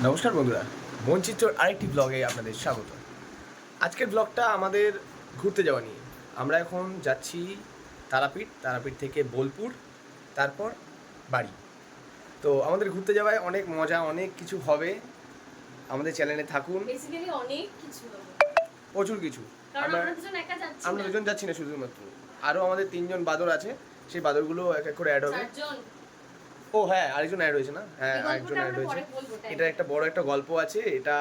নমস্কার বন্ধুরা, মনচিত্রর আরেকটি ব্লগে আপনাদের স্বাগত। আজকের ব্লগটা আমাদের ঘুরতে যাওয়া নিয়ে। আমরা এখন যাচ্ছি তারাপীঠ থেকে বোলপুর, তারপর বাড়ি। তো আমাদের ঘুরতে যাওয়ায় অনেক মজা, অনেক কিছু হবে। আমাদের চ্যানেলে থাকুন। বেসিক্যালি অনেক কিছু হবে, প্রচুর কিছু। আমরা দুজন যাচ্ছি না শুধুমাত্র, আরও আমাদের 3জন বাদর আছে। সেই বাদরগুলো এক এক করে অ্যাড হবে। ও হ্যাঁ, আরেকজন অ্যাড হয়েছে না? হ্যাঁ, আরেকজন অ্যাড হয়েছে। এটা একটা বড় একটা গল্প আছে, এটা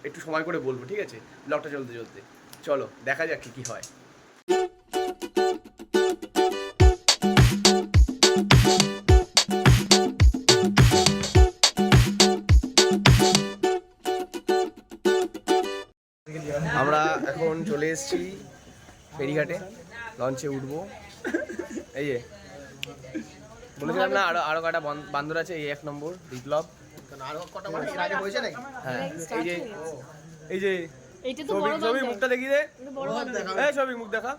একটু সময় করে বলবো, ঠিক আছে? ব্লগটা চলতে চলতে চলো দেখা যাক কি হয়। আমরা এখন চলে এসেছি ফেরিঘাটে, লঞ্চে উঠবো। এই যে বলেছিলাম না, আরো কটা বান্দর আছে। এই 1 নম্বর বিপ্লব। হ্যাঁ, এই যে ছবি মুখটা দেখিয়ে দে। হ্যাঁ, ছবি মুখ দেখা।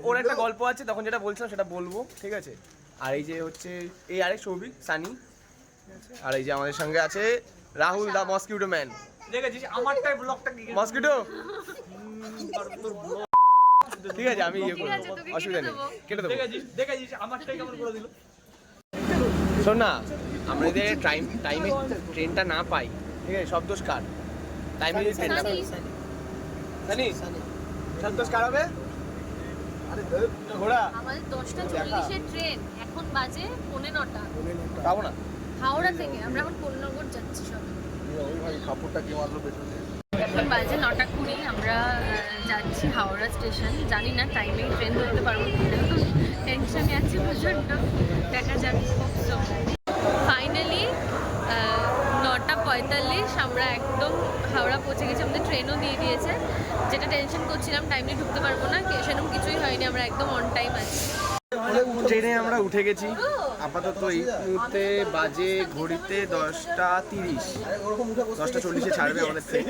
ওর একটা গল্প আছে, তখন যেটা বলছিলাম সেটা বলবো, ঠিক আছে? আর এই যে হচ্ছে এই আরেক সৌভিক সানি, আর এই যে আমাদের সঙ্গে আছে রাহুল দা মস্কিউটো ম্যান। দেখেছিস আমারটাই ব্লগটা কি মস্কিউটো, ঠিক আছে? আমি ইয়ে করবো, অসুবিধা নেই, কেটে দেবো। দেখেছিস আমারটাই কেমন করে দিল। শোন না, আমরা যদি টাইমে ট্রেনটা না পাই, ঠিক আছে? সব দোষ কার? টাইমে যদি ট্রেন না পাই, সানি সব দোষ কার হবে? আরে ঘোড়া, আমাদের 10টা 40-এর ট্রেন, এখন বাজে 9:45। পাবো না। হাওড়া থেকে আমরা এখন কোন্নগর যাচ্ছি সব। ওই ভাই কাপড়টা কি মারলো পেছনে। এখন বাজে 9:20, আমরা যাচ্ছি হাওড়া স্টেশন। জানি না টাইমে ট্রেন ধরতে পারবো কিনা, টেনশনে আছি প্রচণ্ড। দেখা যাক। ফাইনালি 9:45 আমরা একদম হাওড়া পৌঁছে গেছি। আমাদের ট্রেনও দিয়ে দিয়েছে। যেটা টেনশন করছিলাম টাইমে ঢুকতে পারবো না, সেরকম কিছুই হয়নি, আমরা একদম অন টাইম আছি। ট্রেনে আমরা উঠে গেছি। আপাতত এই মুহূর্তে বাজে ঘড়িতে 10:30, 10:40-এ ছাড়বে আমাদের ট্রেন।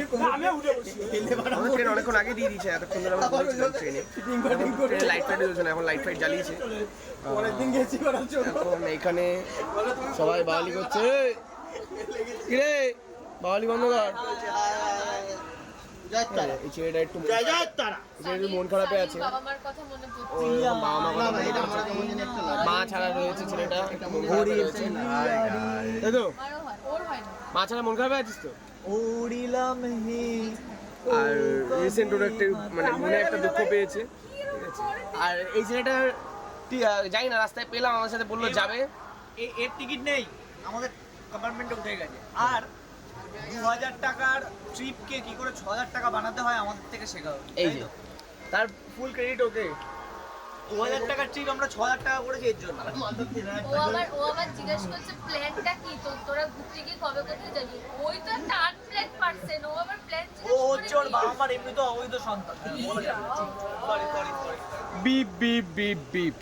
আমাদের ট্রেন অনেকক্ষণ আগে দিয়ে দিয়েছে, এতক্ষণ ধরে আমরা বলেছিলাম ট্রেনে লাইট ফাইট জ্বলছে না, এখন লাইট ফাইট জ্বালিয়েছে। এখন এইখানে সবাই বাওয়ালি করছে। কিরে বাওয়ালি বন্ধ কর। এই ছেলেটা একটু মন খারাপে আছে। মা ছাড়া রয়েছে ছেলেটা, মা ছাড়া মন খারাপে আছিস তো। আর রিসেন্ট ওর একটা মানে মনে একটা দুঃখ পেয়েছে, ঠিক আছে? আর এই ছেলেটা যাই না, রাস্তায় পেলাম, আমার সাথে বললো যাবে। এর টিকিট নেই, আমাদের কম্পার্টমেন্টে উঠে গেছে। আর 2000 টাকার ট্রিপকে কি করে 6000 টাকা বানাতে হয় আমাদের থেকে শেখা হবে। এই যে তার ফুল ক্রেডিট ওকে। 2000 টাকার ট্রিপ আমরা 6000 টাকা করেছি এর জন্য। ও আবার জিজ্ঞেস করছে প্ল্যানটা কি, তো তোরা ঘুরতে গিয়ে কবে কোথায় যাবি? ওই তো একটা আনপ্ল্যান পারসন, ও আবার প্ল্যান ও হচ্ছে ওর বাবা মার এমনি তো অবৈধ সন্তান। Beep beep beep beep.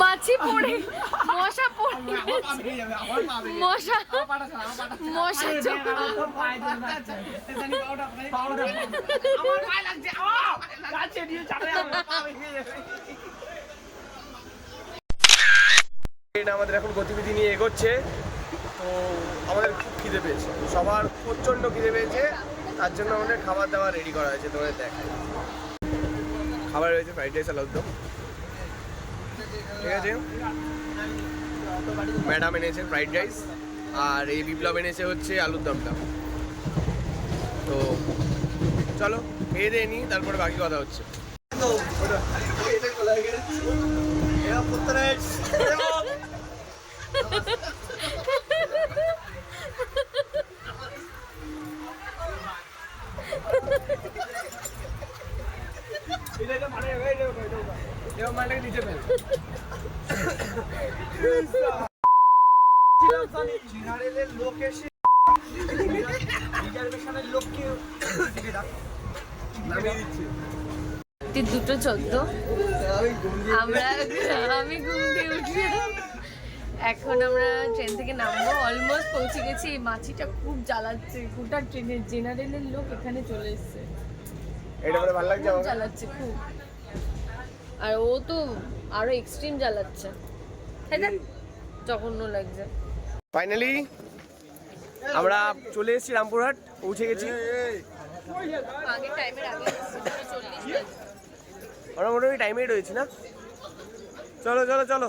মাছি পড়ে, মশা পড়ে, মশা আমাদের এখন গতিবিধি নিয়ে এগোচ্ছে। তো আমাদের খুব খিদে পেয়েছে, সবার প্রচণ্ড খিদে পেয়েছে। তার জন্য আমাদের খাবার দাবার রেডি করা হয়েছে, তোমাদের দেখায়। খাবার রয়েছে ফ্রাইড রাইস, আলুর দম, ঠিক আছে? ম্যাডাম এনেছে ফ্রাইড রাইস, আর এই বিপ্লব এনেছে হচ্ছে আলুর দমটা। তো চলো খেয়ে দিয়ে নিই, তারপরে বাকি কথা হচ্ছে। দুটো 14 আমি ঘুম দিয়ে উঠে এখন আমরা ট্রেন থেকে নামবো। অলমোস্ট পৌঁছে গেছি। এই মাছিটা খুব জ্বালাচ্ছে, গোটা ট্রেনের জেনারেলের লোক এখানে চলে এসছে। এটা বলে ভালো লাগছে, জ্বালাচ্ছে খুব। আর ও তো আরো এক্সট্রিম জ্বালাচ্ছে, তাই না? জঘন্য লাগছে। ফাইনালি আমরা চলে এসেছি রামপুরহাট, পৌঁছে গেছি। আগে টাইমের আগে 40 আমরা মোটামুটি টাইমেই রয়েছি না। চলো চলো চলো,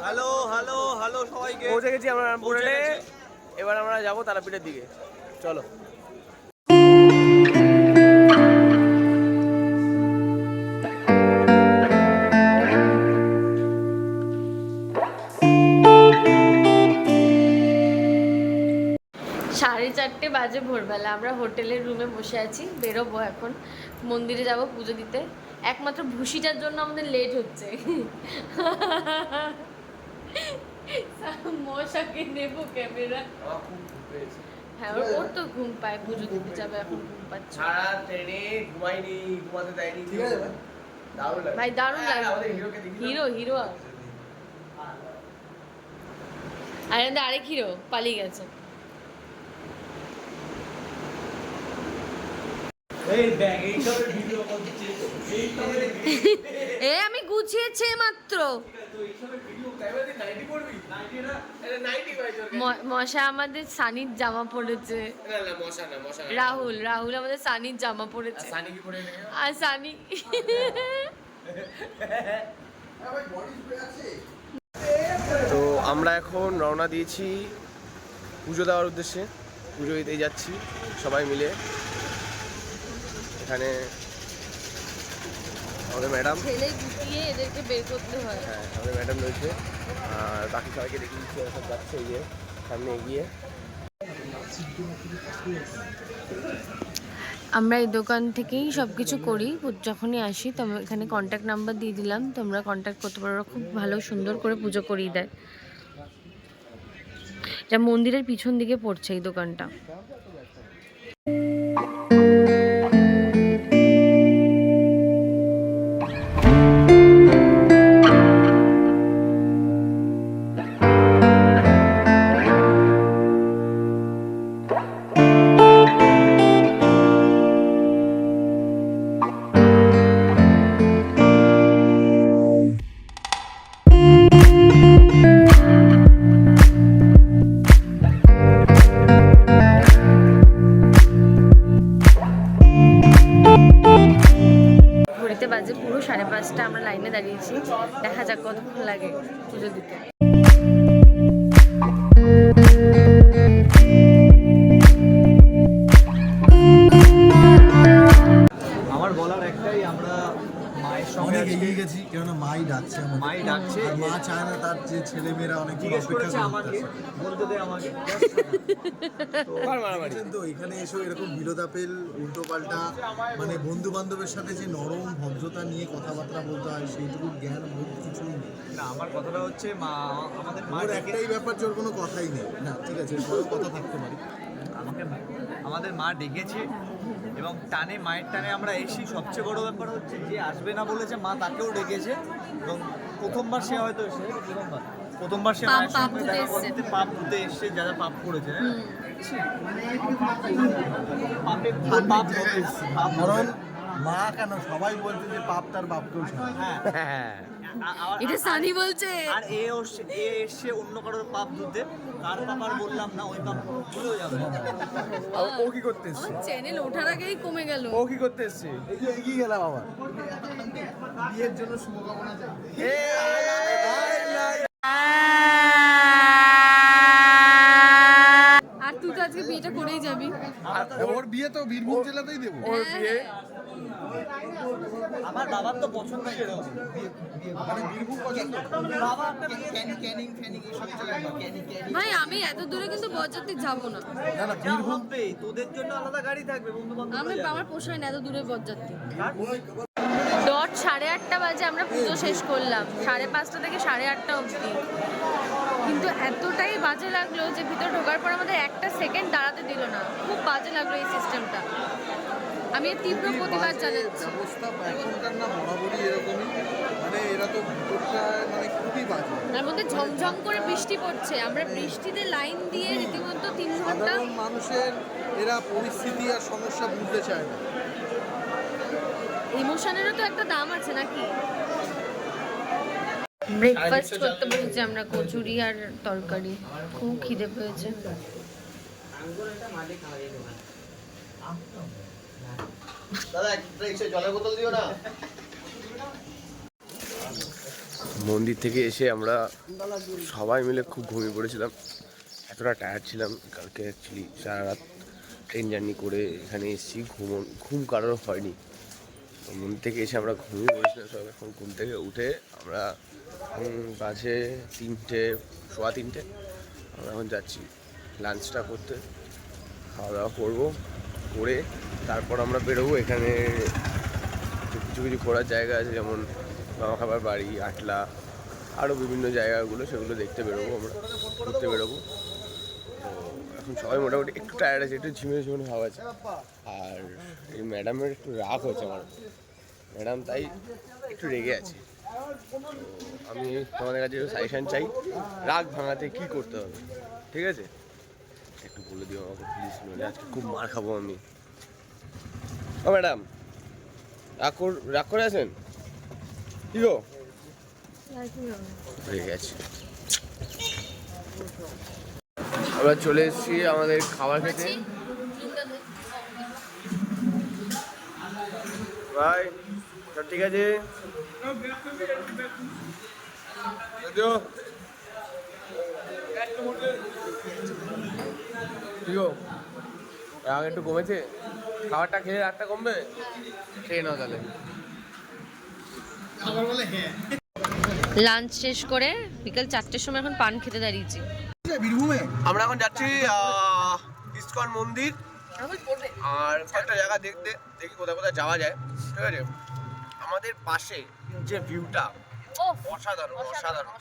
হ্যালো হ্যালো হ্যালো সবাইকে। পৌঁছে গেছি আমরা রামপুরহাটে। এবার আমরা যাবো তারাপীঠের দিকে, চলো। সাড়ে 4টে বাজে ভোরবেলা, আমরা হোটেলের রুমে বসে আছি, বেরোবো এখন, মন্দিরে যাব পুজো দিতে। একমাত্র ভুসিটার জন্য আমাদের লেট হচ্ছে। মশাকে নেবো ক্যামেরা। হ্যাঁ, ওর তো ঘুম পায়, পুজো দিতে যাবে, এখন ঘুম পাচ্ছে। সারা ট্রেনে ঘুমাইনি, ঘুমাতে দেয়নি, ঠিক আছে ভাই? দারুণ লাগে ভাই, দারুণ হ্যাঁ, লাগে। আমাদের হিরোকে দেখি। হিরো আর আরেক হিরো পালিয়ে গেছে। এই ব্যাগ এই সব ভিডিও করছে, এই সব এ আমি গুছিয়েছে মাত্র। তো এই সব ভিডিও ক্যামেরা দিয়ে 90 পড়বি? 90 না, এটা 90 ভাই তোর। মশা আমাদের সানির জামা পড়েছে। না না, মশা না, মশা না। রাহুল আমাদের সানির জামা পড়েছে। সানি কি পড়ে নেবে? আর সানি তো আমরা এখন রওনা দিয়েছি পুজো দেওয়ার উদ্দেশ্যে, পুজো দিতেই যাচ্ছি সবাই মিলে। এখানে আমাদের ম্যাডাম, ছেলে গুটিয়ে এদেরকে বের করতে হয়। হ্যাঁ আমাদের ম্যাডাম রয়েছে, আর বাকি সবাইকে দেখিয়ে দিচ্ছি, সব যাচ্ছে এই যে সামনে এগিয়ে। আমরা এই দোকান থেকেই সব কিছু করি, যখনই আসি তো এখানে কন্ট্যাক্ট নাম্বার দিয়ে দিলাম, তোমরা কন্ট্যাক্ট করতে পারো। খুব ভালো সুন্দর করে পুজো করিয়ে দেয়। যা মন্দিরের পিছন দিকে পড়ছে এই দোকানটা। ঘড়িতে বাজে পুরো 5:30, আমরা লাইনে দাঁড়িয়েছি, দেখা যাক কতক্ষণ লাগে পুজো দিতে। আমার বলার একটাই, আমরা মায়ের সঙ্গে অনেক আজকে এগিয়ে গেছি, কেননা মাই ডাকছে আমাদের। মাই ডাকছে। আর মা চায় না তার যে ছেলেমেয়েরা অনেক জিজ্ঞেস করেছে অপেক্ষা আমাকে, করতেছে। বলতে দে আমাকে। দেখছেন তো এখানে এসে এরকম বিলোদাপেল উল্টো পাল্টা, মানে বন্ধু বান্ধবের সাথে যে নরম ভদ্রতা নিয়ে কথাবার্তা বলতে হয় সেইটুকু জ্ঞান বোধ কিছুই নেই। না, আমার কথাটা হচ্ছে মা, আমাদের মা ওর একটাই ব্যাপার, ওর কোনো কথাই নেই। না ঠিক আছে, কোনো কথা থাকতে পারে। আমাদের মা ডেকেছে এবং মায়ের টানে আমরা এসি। সবচেয়ে বড় ব্যাপার হচ্ছে যে আসবে না বলেছে মা, তাকেও ডেকেছে। এবং প্রথমবার সে হয়তো প্রথমবার সে মায়ের সঙ্গে দেখা করতে, পাপ ধুতে এসছে, যারা পাপ করেছে। পাপে পাপ ধুতে এসছে। কারণ মা কেন সবাই বলছে যে পাপ তার বাপকেও ছাড়ে। হ্যাঁ, এটা সানি বলছে। আর এ এসছে অন্য কারোর পাপ ধুতে, কার পাপ আর বললাম না, ওই পাপ ভুলেও যাবে। ও কি করতে এসছে? চ্যানেল ওঠার আগেই কমে গেল। ও কি করতে এসছে? এই যে এগিয়ে গেলাম আবার। বিয়ের জন্য শুভকামনা চাই। আর তুই তো আজকে বিয়েটা করেই যাবি। ওর বিয়ে তো বীরভূম জেলাতেই দেবো। ওর বিয়ে আমার বাবার তো পছন্দ ছিল, মানে বীরভূম পছন্দ। বাবা একটা ক্যানিং এসব জায়গায় ক্যানিং। ভাই আমি এত দূরে কিন্তু বরযাত্রী যাব না। না না, যা হবে, তোদের জন্য আলাদা গাড়ি থাকবে, বন্ধু বান্ধব। আমার পোষায় না এত দূরে বরযাত্রী। ডট 8:30 বাজে আমরা পুজো শেষ করলাম, 5:30 থেকে 8:30 অবধি। কিন্তু এতটাই বাজে লাগলো যে ভিতরে ঢোকার পর আমাদের একটা সেকেন্ড দাঁড়াতে দিল না। খুব বাজে লাগলো এই সিস্টেমটা। আমি এর তীব্র প্রতিবাদ জানাচ্ছি। ব্যবস্থা এখনকার না বরাবরই এরকমই, মানে এরা তো ভিতরটা মানে খুবই বাজে। তার মধ্যে ঝমঝম করে বৃষ্টি পড়ছে, আমরা বৃষ্টিতে লাইন দিয়ে রীতিমতো 3 ঘন্টা। সাধারণ মানুষের এরা পরিস্থিতি আর সমস্যা বুঝতে চায় না। ইমোশনেরও তো একটা দাম আছে নাকি? ব্রেকফাস্ট করতে বসেছি আমরা, কচুরি আর তরকারি। খুব খিদে পেয়েছে। মন্দির থেকে এসে আমরা সবাই মিলে খুব ঘুমিয়ে পড়েছিলাম, এতটা টায়ার্ড ছিলাম। কালকে অ্যাকচুয়ালি সারা রাত ট্রেন জার্নি করে এখানে এসেছি, ঘুম কারোর হয়নি। মন্দির থেকে এসে আমরা ঘুমিয়ে পড়েছিলাম সব। এখন ঘুম থেকে উঠে আমরা বাজে 3টে, সোয়া 3টে। আমরা এখন যাচ্ছি লাঞ্চটা করতে, খাওয়া দাওয়া করবো, করে তারপর আমরা বেরোবো। এখানে কিছু কিছু ঘোরার জায়গা আছে, যেমন মামা খাবার বাড়ি, আটলা, আরও বিভিন্ন জায়গাগুলো, সেগুলো দেখতে বেরোবো, আমরা ঘুরতে বেরোবো। তো এখন সবাই মোটামুটি একটু টায়ার্ড আছে, একটু ঝিমে ঝিমে ভাব আছে। আর এই ম্যাডামের একটু রাগ হয়েছে আমার, ম্যাডাম তাই একটু রেগে আছে। তো আমি তোমাদের কাছে একটু সাজেশান চাই, রাগ ভাঙাতে কী করতে হবে, ঠিক আছে? একটু বলে দিও আমাকে প্লিজ, নইলে আজকে খুব মার খাবো আমি। ও ম্যাডাম, রাগ করে আছেন কি গো? রেগে আছে। আমরা চলে এসেছি আমাদের খাবার খেতে। ভাই সব ঠিক আছে? কি গো, রাগ একটু কমেছে? খাবারটা খেয়ে রাগটা কমবে? খেয়ে নাও তাহলে। লাঞ্চ শেষ করে বিকাল 4টের সময় এখন পান খেতে দাঁড়িয়েছি। আমরা এখন যাচ্ছি ইস্কন মন্দির আর কয়েকটা জায়গা দেখতে, দেখি কোথায় কোথায় যাওয়া যায়, ঠিক আছে? আমাদের পাশে যে ভিউটা অসাধারণ অসাধারণ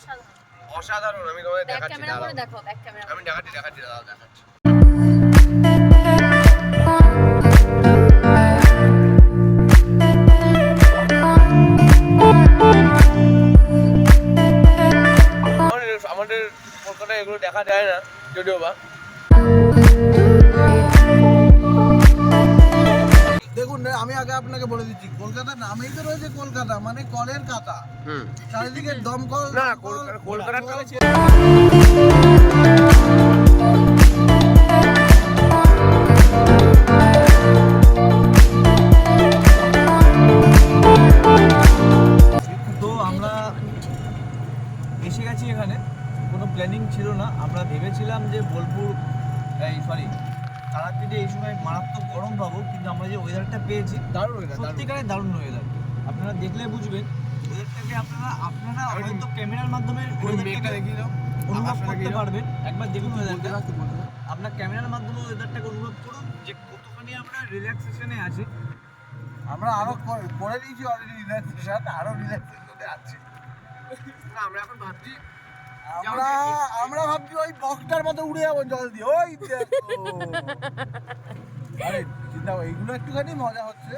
অসাধারণ, আমি তোমাদের দেখাচ্ছি, আমি দেখাচ্ছি দাদা, দেখাচ্ছি। আমাদের কলকাতায় এগুলো দেখা যায় না যদিও বা। দেখুন, আমি আগে আপনাকে বলে দিচ্ছি, কলকাতা নামেই তো রয়েছে কলকাতা, মানে কলের কাতা। চারিদিকে দমকল না, কলকাতা তো আমরা এসে গেছি এখানে, কোনো প্ল্যানিং ছিল না। আমরা ভেবেছিলাম যে বোলপুর তারাপীঠে এই সময় মারাত্মক গরম পাবো, কিন্তু আমরা যে ওয়েদারটা পেয়েছি সত্যিকারের দারুণ ওয়েদার। আপনারা দেখলে বুঝবেন ওয়েদারটাকে, আপনারা হয়তো ক্যামেরার মাধ্যমে ওয়েদারটাকে অনুভব করতে পারবেন। একবার দেখুন ওয়েদারটা, আপনার ক্যামেরার মাধ্যমে ওয়েদারটাকে অনুভব করুন যে কতখানি আমরা রিল্যাক্সেশনে আছি। আমরা আরো করে দিয়েছি অলরেডি রিল্যাক্সেশন, আরো রিল্যাক্সেশনে আছি। আমরা এখন ভাবছি, আমরা ভাবছি ওই বক্সটার মতো উড়ে যাবো জল দিয়ে, ওই আরে চিন্তা, এইগুলো একটুখানি মজা হচ্ছে।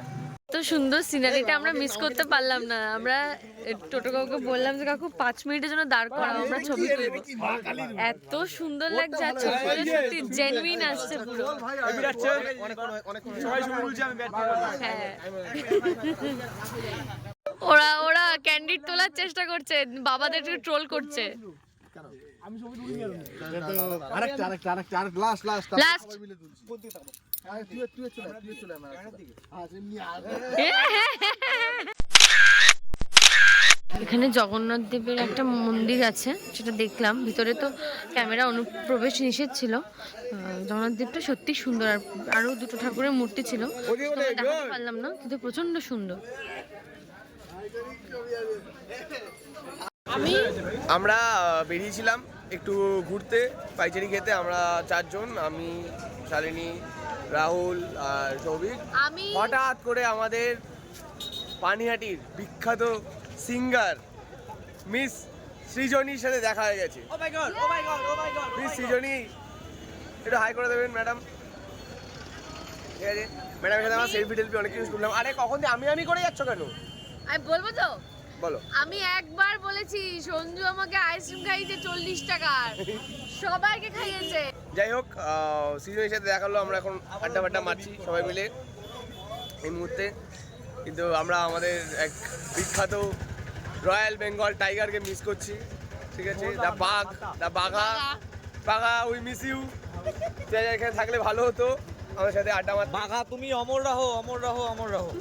তো সুন্দর সিনারিটা আমরা মিস করতে পারলাম না। আমরা টোটো কাকুকে বললাম যে কাকু 5 মিনিটের জন্য দাঁড় করাও, আমরা ছবি তুলবো। এত সুন্দর লাগছে, আর ছবিগুলো সত্যি জেনুইন আসছে পুরো। হ্যাঁ, ওরা ক্যান্ডিড তোলার চেষ্টা করছে, বাবাদেরকে ট্রোল করছে। এখানে জগন্নাথ দেবের একটা মন্দির আছে, সেটা দেখলাম। ভিতরে তো ক্যামেরা অনুপ্রবেশ নিষেধ ছিল। জগন্নাথ দেবটা সত্যি সুন্দর, আর আরো দুটো ঠাকুরের মূর্তি ছিল, দেখাতে পারলাম না, কিন্তু প্রচন্ড সুন্দর। আমরা বেরিয়েছিলাম একটু ঘুরতে, পাইচারি খেতে। আমরা 4 জন, আমি, শালিনী, রাহুল আর সৌভিক। হঠাৎ করে আমাদের পানিহাটির বিখ্যাত সিঙ্গার মিস সৃজনীর সাথে দেখা হয়ে গেছে। মিস সৃজনী, একটু হাই করে দেবেন ম্যাডাম, ঠিক আছে? ম্যাডামের সাথে আমার সেলফি টেলফি অনেক কিছু তুললাম। আরে কখন দিয়ে আমি করে যাচ্ছ কেন? আমি বলবো তো, বলো। আমি একবার বলেছি সঞ্জু আমাকে আইসক্রিম খাইয়েছে 40 টাকার, সবাইকে খাইয়েছে। যাই হোক, সৃজনীর সাথে দেখা হলো, আমরা এখন আড্ডা মারছি সবাই মিলে এই মুহূর্তে। কিন্তু আমরা আমাদের এক বিখ্যাত রয়্যাল বেঙ্গল টাইগারকে মিস করছি, ঠিক আছে? দা বাঘা উই মিস ইউ। এখানে থাকলে ভালো হতো, আমার সাথে আড্ডা মারতে। বাঘা তুমি অমর রাহো, অমর রাহো, অমর রাহো।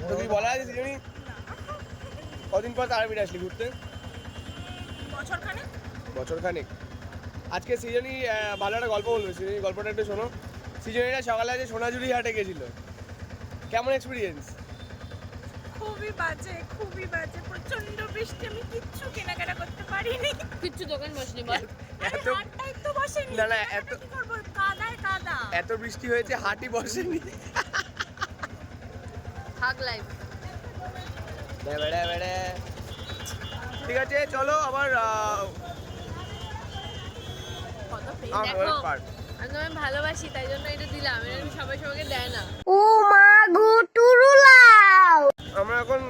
তুমি বলা আছে সৃজনী কদিন পর তারাপীঠ আসলি ঘুরতে? বছর খানেক। আজকে সৃজনী ভালো একটা গল্প বলবে, সৃজনী গল্পটা একটু শোনো। সৃজনীরা সকালে আজকে সোনাঝুরি হাটে গেছিল, কেমন এক্সপিরিয়েন্স? খুবই বাজে, প্রচন্ড বৃষ্টি, আমি কিচ্ছু কেনাকাটা করতে পারিনি। কিচ্ছু দোকান বসনি বল। এত হাটটাই তো বসেনি, না, কি করবো, কাদায় কাদা। এত বৃষ্টি হয়েছে হাটই বসেনি। থাক লাইভ। ঠিক আছে চলো আবার দেখো আমি তোমায় ভালোবাসি, তাই জন্য এটা দিলাম, এটা সবাই সবাইকে দেয় না। আমরা এখন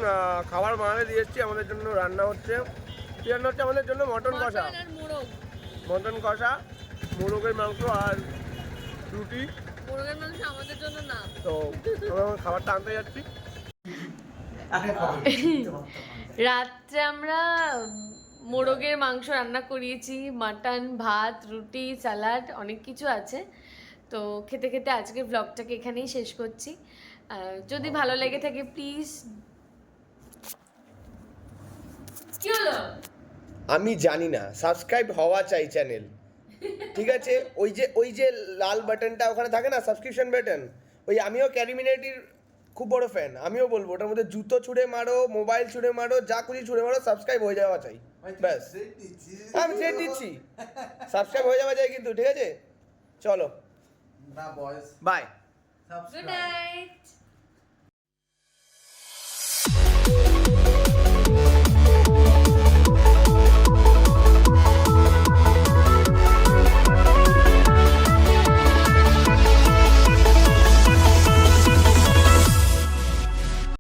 খাবার বানাতে দিয়ে এসেছি, আমাদের জন্য রান্না হচ্ছে। কি রান্না হচ্ছে আমাদের জন্য? মটন কষা, মটন আর মোরগ। মটন কষা, মোরগের মাংস আর রুটি। মোরগের মাংস আমাদের জন্য না। তো আমরা এখন খাবারটা আনতে যাচ্ছি। রাত্রে আমরা মোরগের মাংস রান্না করিয়েছি, মাটন, ভাত, রুটি, স্যালাড, অনেক কিছু আছে। তো খেতে খেতে আজকের ব্লগটাকে এখানেই শেষ করছি। যদি ভালো লেগে থাকে প্লিজ। কি হলো? আমি জানি না, সাবস্ক্রাইব হওয়া চাই চ্যানেল, ঠিক আছে? ওই যে লাল বাটনটা ওখানে থাকে না, সাবস্ক্রিপশন বাটন, ওই আমিও ক্যারিমিনেটির খুব বড় ফ্যান, আমিও বলবো ওটার মধ্যে জুতো ছুঁড়ে মারো, মোবাইল ছুঁড়ে মারো, যা খুশি ছুঁড়ে মারো, সাবস্ক্রাইব হয়ে যাওয়া চাই, ব্যাস। আমি থ্রেট দিচ্ছি, সাবস্ক্রাইব হয়ে যাওয়া চাই কিন্তু, ঠিক আছে? চলো না বয়স বাই। Good night.